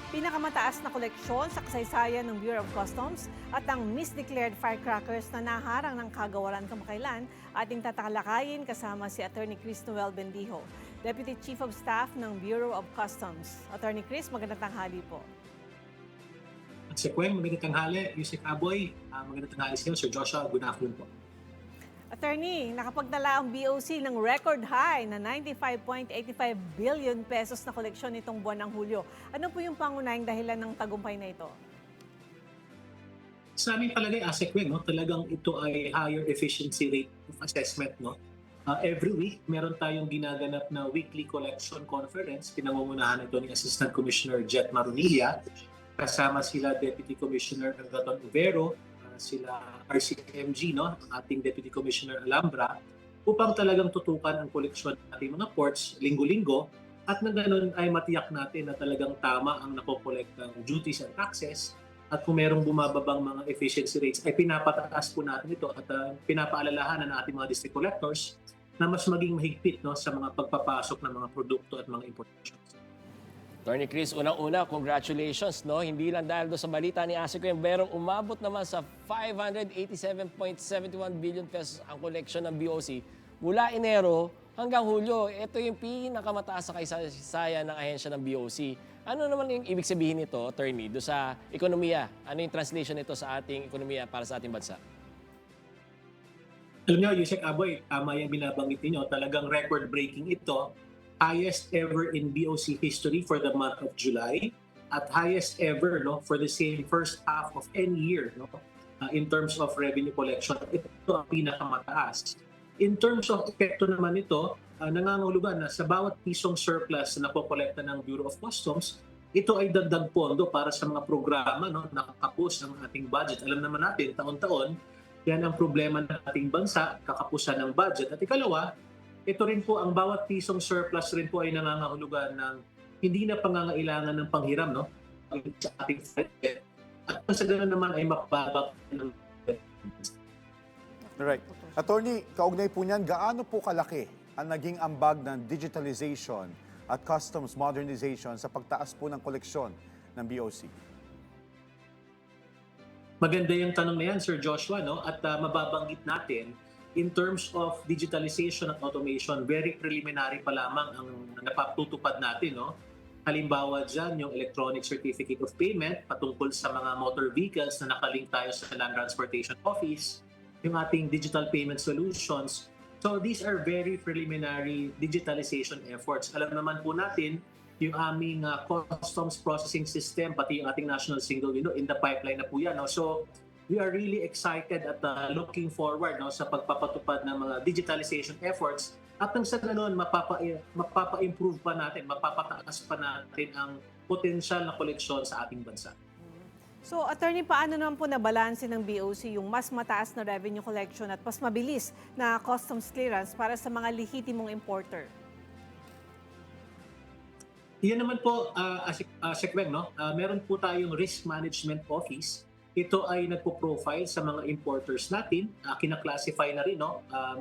Pinakamataas na koleksyon sa kasaysayan ng Bureau of Customs at ang misdeclared firecrackers na naharang ng kagawaran kamakailan, ating tatalakayin kasama si Attorney Chris Noel Bendijo, Deputy Chief of Staff ng Bureau of Customs. Attorney Chris, magandang tanghali po. Sir Quen, magandang tanghali. Yusek Aboy, magandang tanghali sa iyo. Sir Joshua, good afternoon po. Attorney, nakapagdala ang BOC ng record high na 95.85 billion pesos na koleksyon nitong buwan ng Hulyo. Ano po yung pangunahing dahilan ng tagumpay na ito? Sa aming palagay, Sir Quen, talagang ito ay higher efficiency rate of assessment. Every week, meron tayong ginaganap na weekly collection conference. Pinangungunahan ito ni Assistant Commissioner Jet Marunilla. Kasama sila Deputy Commissioner Agaton Overo, sila RCMG, ang ating Deputy Commissioner Alambra, upang talagang tutukan ang koleksyon ng ating mga ports linggo-linggo at na ganoon ay matiyak natin na talagang tama ang nakokolektang duties and taxes at kung merong bumababang mga efficiency rates ay pinapataas po natin ito at pinapaalalahanan ng ating mga district collectors na mas maging mahigpit sa mga pagpapasok ng mga produkto at mga importations. Attorney Chris, unang-una, congratulations, no? Hindi lang dahil doon sa balita ni Ase Quen, merong umabot naman sa 587.71 billion pesos ang koleksyon ng BOC mula Enero hanggang Hulyo. Ito yung pinakamataas sa kasaysayan ng ahensya ng BOC. Ano naman yung ibig sabihin nito, Attorney, doon sa ekonomiya? Ano yung translation nito sa ating ekonomiya para sa ating bansa? Alam niyo, Yusek Aboy, tama yung binabanggit niyo, talagang record-breaking ito. Highest ever in BOC history for the month of July at highest ever for the same first half of any year in terms of revenue collection. Ito ang pinakamataas. In terms of epekto naman ito, nangangahulugan na sa bawat pisong surplus na nakokolekta ng Bureau of Customs, ito ay dagdag pondo para sa mga programa nakakapos ng ating budget. Alam naman natin, taon-taon, yan ang problema ng ating bansa, kakapusan ng budget. At ikalawa, ito rin po, ang bawat pisong surplus rin po ay nangangahulugan ng hindi na pangangailangan ng panghiram sa ating budget. At sa ganoon naman ay mapababa ng Right. Attorney, kaugnay po niyan, gaano po kalaki ang naging ambag ng digitalization at customs modernization sa pagtaas po ng koleksyon ng BOC? Maganda yung tanong na yan, Sir Joshua, at mababanggit natin, in terms of digitalization at automation, very preliminary pa lamang ang napatutupad natin. Halimbawa dyan, yung electronic certificate of payment patungkol sa mga motor vehicles na nakalink tayo sa Land Transportation Office, yung ating digital payment solutions. So these are very preliminary digitalization efforts. Alam naman po natin, yung aming customs processing system, pati yung ating national single window, in the pipeline na po yan. So we are really excited at looking forward sa pagpapatupad ng mga digitalization efforts at nang sa ganoon mapapa-improve pa natin, mapapataas pa natin ang potensyal na koleksyon sa ating bansa. So, Attorney, paano naman po nabalanse ng BOC yung mas mataas na revenue collection at mas mabilis na customs clearance para sa mga lehitimong importer? Yan naman po, Sir Quen, meron po tayong Risk Management Office. Ito ay nagpo-profile sa mga importers natin. Kina-classify na rin.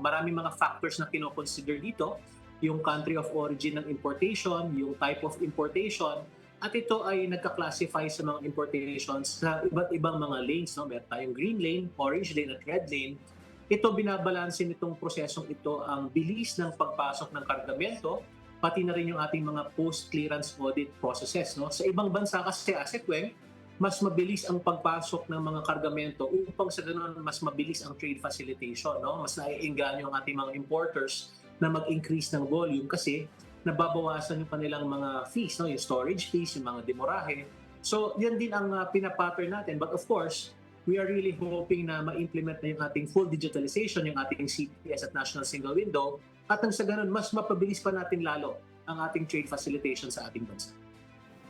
Maraming mga factors na kino-consider dito. Yung country of origin ng importation, yung type of importation. At ito ay nagka-classify sa mga importations sa iba't ibang mga lanes. Meron tayong green lane, orange lane at red lane. Ito binabalansin nitong prosesong ito ang bilis ng pagpasok ng kargamento, pati na rin yung ating mga post-clearance audit processes. Sa ibang bansa kasi, Sir Quen, mas mabilis ang pagpasok ng mga kargamento upang sa ganoon mas mabilis ang trade facilitation. Mas naiengganyo ang ating mga importers na mag-increase ng volume kasi nababawasan yung kanilang mga fees, yung storage fees, yung mga demorahe. So yan din ang pinapattern natin. But of course, we are really hoping na ma-implement na yung ating full digitalization, yung ating CPS at National Single Window, at nang sa ganoon mas mapabilis pa natin lalo ang ating trade facilitation sa ating bansa.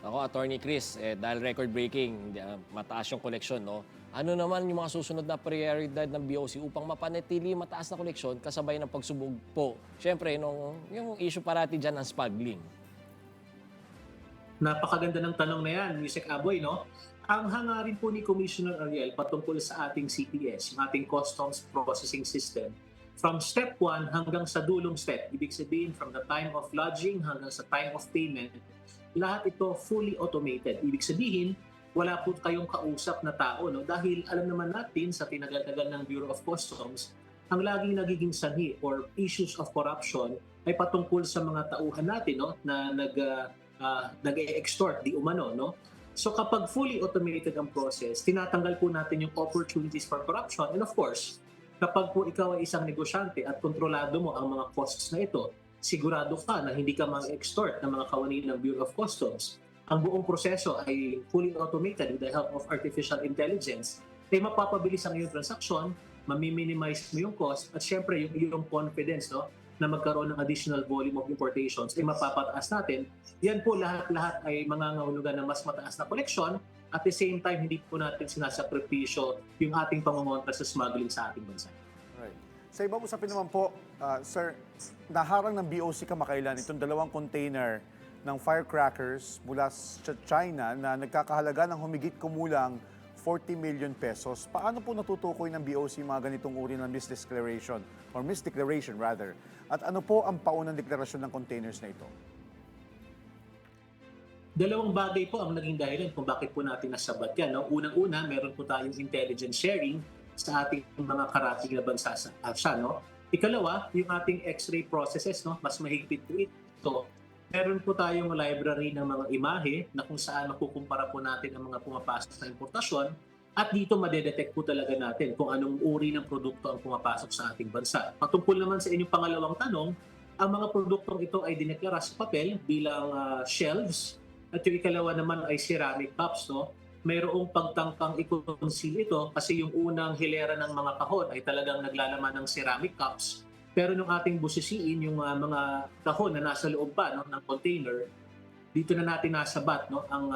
Ako, Attorney Chris, dahil record-breaking, mataas yung koleksyon, ano naman yung mga susunod na prioridad ng BOC upang mapanatili mataas na koleksyon kasabay ng pagsubog po? Siyempre, yung issue parati dyan ng smuggling. Napakaganda ng tanong na yan, Yusek Aboy, Ang hangarin po ni Commissioner Ariel patungkol sa ating CPS, yung ating Customs Processing System, from step 1 hanggang sa dulong step, ibig sabihin from the time of lodging hanggang sa time of payment, lahat ito fully automated. Ibig sabihin, wala po kayong kausap na tao, no? Dahil alam naman natin sa tinagal-tagal ng Bureau of Customs, ang laging nagiging sanhi or issues of corruption ay patungkol sa mga tauhan natin, no, na nag-extort di umano, no? So kapag fully automated ang process, tinatanggal po natin yung opportunities for corruption, and of course, kapag po ikaw ay isang negosyante at kontrolado mo ang mga costs na ito, sigurado ka na hindi ka mag-extort ng mga kawani ng Bureau of Customs. Ang buong proseso ay fully automated with the help of artificial intelligence, ay mapapabilis ang iyong transaksyon, mamiminimize mo yung cost, at syempre yung iyong confidence, no, na magkaroon ng additional volume of importations ay mapapataas natin. Yan po lahat-lahat ay mangangahulugan ng mas mataas na koleksyon. At the same time, hindi po natin sinasakripisyo yung ating pangungontra sa smuggling sa ating bansa. Right. Sa ibang usapin naman po, sir, naharang ng BOC kamakailan itong 2 container ng firecrackers mula sa China na nagkakahalaga ng humigit kumulang 40 million pesos. Paano po natutukoy ng BOC mga ganitong uri ng misdeclaration or misdeclaration rather? At ano po ang paunang deklarasyon ng containers na ito? Dalawang bagay po ang naging dahilan kung bakit po natin nasabat yan. No? Unang-una, meron po tayong intelligence sharing sa ating mga karating na bansa sa Asia. No? Ikalawa, yung ating X-ray processes, no? Mas mahigpit po ito. Meron po tayong library ng mga imahe na kung saan makukumpara po natin ang mga pumapasok na importasyon, at dito madedetect po talaga natin kung anong uri ng produkto ang pumapasok sa ating bansa. Patungkol naman sa inyong pangalawang tanong, ang mga produktong ito ay dineklara sa papel bilang shelves, at yung ikalawa naman ay ceramic cups. No? Mayroong pagtangkang i-conceal ito kasi yung unang hilera ng mga kahon ay talagang naglalaman ng ceramic cups. Pero nung ating busisiin yung mga kahon na nasa loob pa, no, ng container, dito na natin nasabat, no, ang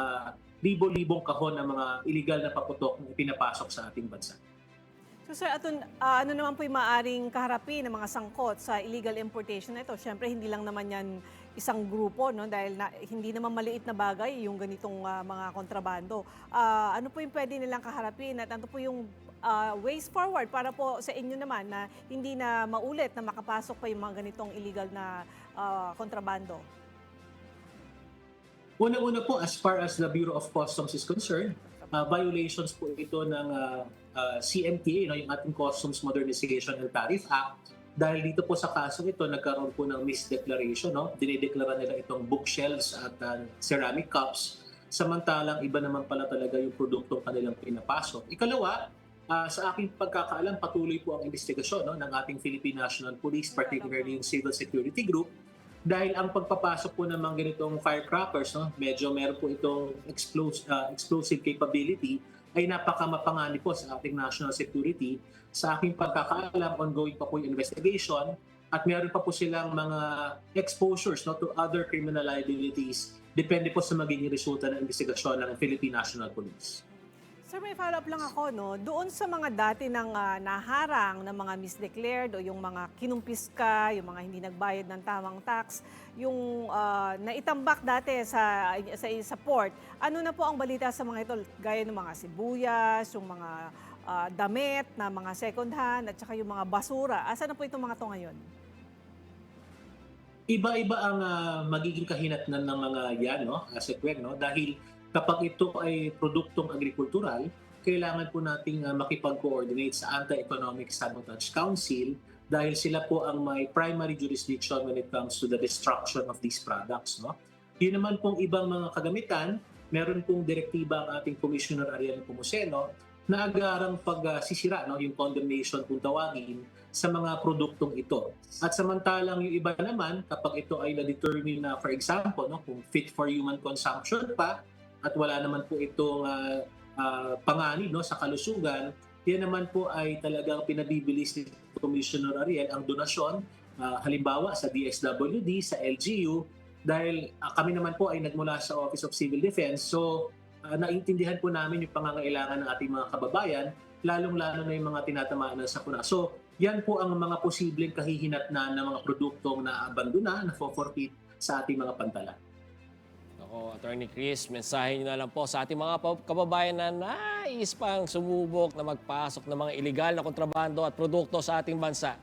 libo-libong kahon ng mga illegal na paputok na pinapasok sa ating bansa. So sir, ano naman po yung maaaring kaharapin ng mga sangkot sa illegal importation na ito? Siyempre, hindi lang naman yan isang grupo, no? Dahil hindi naman maliit na bagay yung ganitong mga kontrabando. Ano po yung pwede nilang kaharapin at ano po yung ways forward para po sa inyo naman na hindi na maulit na makapasok pa yung mga ganitong illegal na kontrabando? Una-una po, as far as the Bureau of Customs is concerned, violations po ito ng CMTA, no, yung ating Customs Modernization and Tariff Act. Dahil dito po sa kaso ito, nagkaroon po ng misdeclaration. No? Dinideklara nila itong bookshelves at ceramic cups, samantalang iba naman pala talaga yung produktong kanilang pinapasok. Ikalawa, sa aking pagkakaalam, patuloy po ang investigasyon, no, ng ating Philippine National Police, particularly yung Civil Security Group, dahil ang pagpapasok po ng mga ganitong firecrackers, no, medyo meron po itong explosive capability, ay napakamapanganib po sa ating national security. Sa aking pagkakaalam, ongoing pa po yung investigation at meron pa po silang mga exposures, no, to other criminal liabilities. Depende po sa magiging resulta ng investigasyon ng Philippine National Police. Sir, may follow-up lang ako, no? Doon sa mga dati ng naharang na mga misdeclared o yung mga kinumpiska, yung mga hindi nagbayad ng tamang tax, yung naitambak dati sa port, ano na po ang balita sa mga ito? Gaya ng mga sibuyas, yung mga damit na mga second hand, at saka yung mga basura. Asa na po itong mga to ngayon? Iba-iba ang magiging kahinatnan ng mga yan, no, Sekweg, no? Dahil kapag ito ay produktong agrikultural, kailangan po nating makipag-coordinate sa Anti-Economic Sabotage Council dahil sila po ang may primary jurisdiction when it comes to the destruction of these products. No? Yun naman pong ibang mga kagamitan, meron pong direktiba ang ating Commissioner Ariel Nepomuceno na agarang pagsisira, no, yung condemnation kung tawagin, sa mga produktong ito. At samantalang yung iba naman, kapag ito ay na-determine na, for example, no, kung fit for human consumption pa, at wala naman po itong panganib, no, sa kalusugan, yan naman po ay talagang pinabibilis ni Commissioner Ariel ang donasyon, halimbawa sa DSWD, sa LGU, dahil kami naman po ay nagmula sa Office of Civil Defense. So, naintindihan po namin yung pangangailangan ng ating mga kababayan, lalong-lalo na yung mga tinatamaan ng sakuna. So, yan po ang mga posibleng kahihinatnan ng mga produktong na-abandona, na-forfeit sa ating mga pantalan. Ako, Attorney Chris, mensahe niyo na lang po sa ating mga kababayan na nais pang sumubok na magpasok ng mga illegal na kontrabando at produkto sa ating bansa.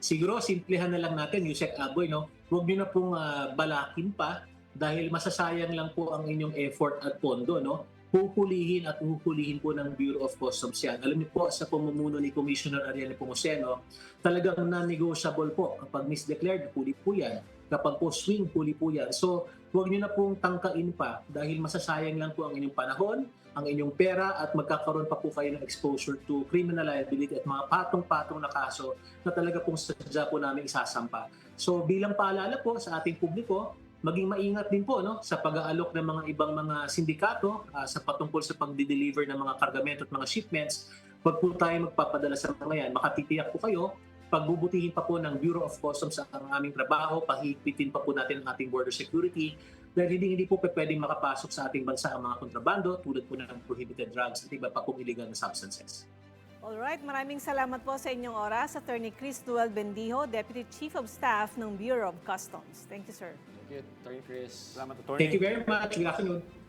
siguro simplihan na lang natin, Yusek Aboy, no? Huwag nyo na pong balakin pa dahil masasayang lang po ang inyong effort at pondo, no? Huhulihin at huhulihin po ng Bureau of Customs yan. Alam niyo po, sa pamumuno ni Commissioner Ariane Pomoceno, talagang non-negotiable po. Kapag misdeclared, huli po yan. Kapag po swing, huli po yan. So, huwag niyo na pong tangkain pa dahil masasayang lang po ang inyong panahon, ang inyong pera at magkakaroon pa po kayo ng exposure to criminal liability at mga patong-patong na kaso na talaga pong sadya po namin isasampa. So, bilang paalala po sa ating publiko, maging maingat din po sa pag-aalok ng mga ibang mga sindikato sa patungkol sa pag-deliver ng mga kargamento at mga shipments. Pag po tayo magpapadala sa mga yan, makatitiyak po kayo, pagbubutihin pa po ng Bureau of Customs ang aming trabaho, pahigpitin pa po natin ang ating border security, dahil hindi po pwedeng makapasok sa ating bansa ang mga kontrabando tulad po ng prohibited drugs at iba pa pong illegal na substances. Alright, maraming salamat po sa inyong oras, Attorney Chris Noel Bendijo, Deputy Chief of Staff ng Bureau of Customs. Thank you, sir. Thank you, Attorney Chris. Salamat, Atty. Thank you very much. Good afternoon.